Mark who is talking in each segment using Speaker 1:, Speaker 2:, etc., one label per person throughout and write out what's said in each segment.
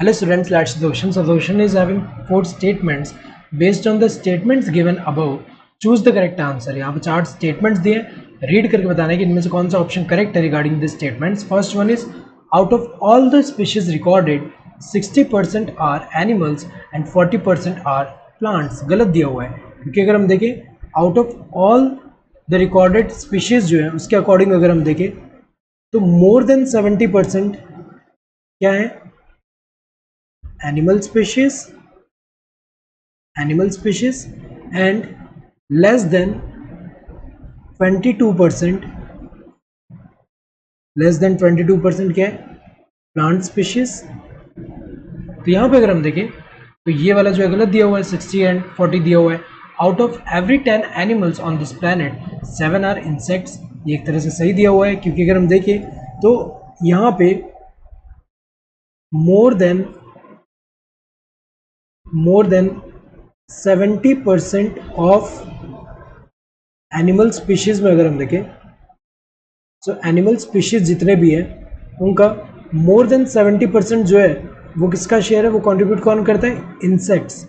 Speaker 1: Hello students, let's see the ocean. So the ocean is having 4 statements. Based on the statements given above, choose the correct answer. यहाँ पे 4 statements दिए, read करके बताना है कि इनमें से कौन सा option correct है regarding this statements. First one is, out of all the species recorded, 60% are animals and 40% are plants. गलत दिया हुआ है, क्योंकि अगर हम देखें out of all the recorded species जो है उसके according अगर हम देखें तो more than 70% क्या है, animal species and less than 22% क्या है, plant species. तो यहाँ पे अगर हम देखें तो ये वाला जो है गलत दिया हुआ है, 60 and 40 दिया हुआ है. Out of every 10 animals on this planet 7 are insects. ये एक तरह से सही दिया हुआ है, क्योंकि अगर हम देखें तो यहाँ पे more than 70% of animal species में अगर हम देखें तो एनिमल स्पीशीज जितने भी हैं उनका मोर देन 70% जो है वो किसका शेयर है, वो कंट्रीब्यूट कौन करता है, इंसेक्ट्स.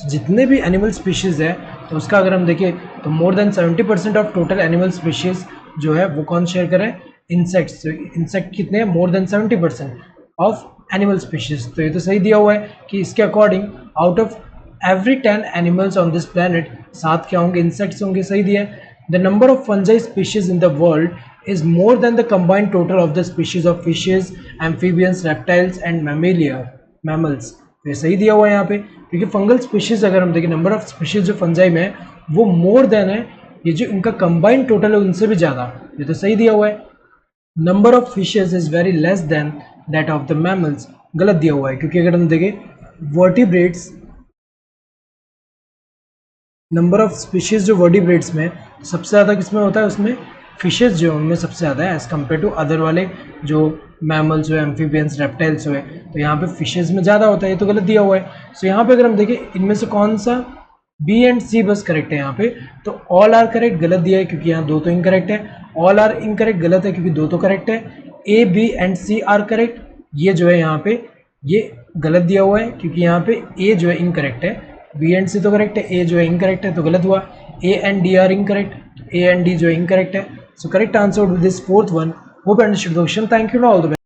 Speaker 1: जितने भी एनिमल स्पीशीज है तो उसका अगर हम देखें तो more than 70% of total animal species जो है वो कौन शेयर करे, इंसेक्ट्स. इंसेक्ट कितने हैं, more than 70% of animal species. तो ये तो सही दिया हुआ है कि इसके according out of every 10 animals on this planet 7 क्या होंगे, इंसेक्ट्स होंगे. सही दिया है. The number of fungi species in the world is more than the combined total of the species of fishes, amphibians, reptiles and mammals. तो ये सही दिया हुआ है यहाँ पे, क्योंकि फंगल स्पीशीज अगर हम देखें नंबर ऑफ स्पीशीज जो फंजाई में है वो मोर देन है, ये जो इनका कंबाइंड टोटल है उनसे भी ज़्यादा. ये तो सही दिया हुआ है. Number of fishes is very less than that of the mammals. गलत दिया हुआ है, क्योंकि अगर हम देखें वर्टिब्रेट्स, नंबर ऑफ स्पीशीज जो वर्टिब्रेट्स में सबसे ज़्यादा किसमें होता है, उसमें फिशेज जो है उनमें सबसे ज़्यादा है एज़ कम्पेयर टू अदर वाले जो मैमल्स हुए, एम्फीबियंस, रेप्टाइल्स हुए. तो यहाँ पे फिशेज में ज़्यादा होता है, ये तो गलत दिया हुआ है. सो यहाँ पे अगर हम देखें इनमें से कौन सा बी एंड सी बस करेक्ट है यहाँ पे. तो ऑल आर करेक्ट गलत दिया है, क्योंकि यहाँ 2 तो इनकरेक्ट है. ऑल आर इनकरेक्ट गलत है, क्योंकि 2 तो करेक्ट है. A B and C are correct, ये जो है यहाँ पे ये गलत दिया हुआ है, क्योंकि यहाँ पे ए जो है इनकरेक्ट है. बी एंड सी तो करेक्ट है, ए जो है इनकरेक्ट है, तो गलत हुआ. A and D R incorrect, A and D जो है इनकरेक्ट है. So correct answer would be this fourth one. Hope you understood the question. Thank you and all the best.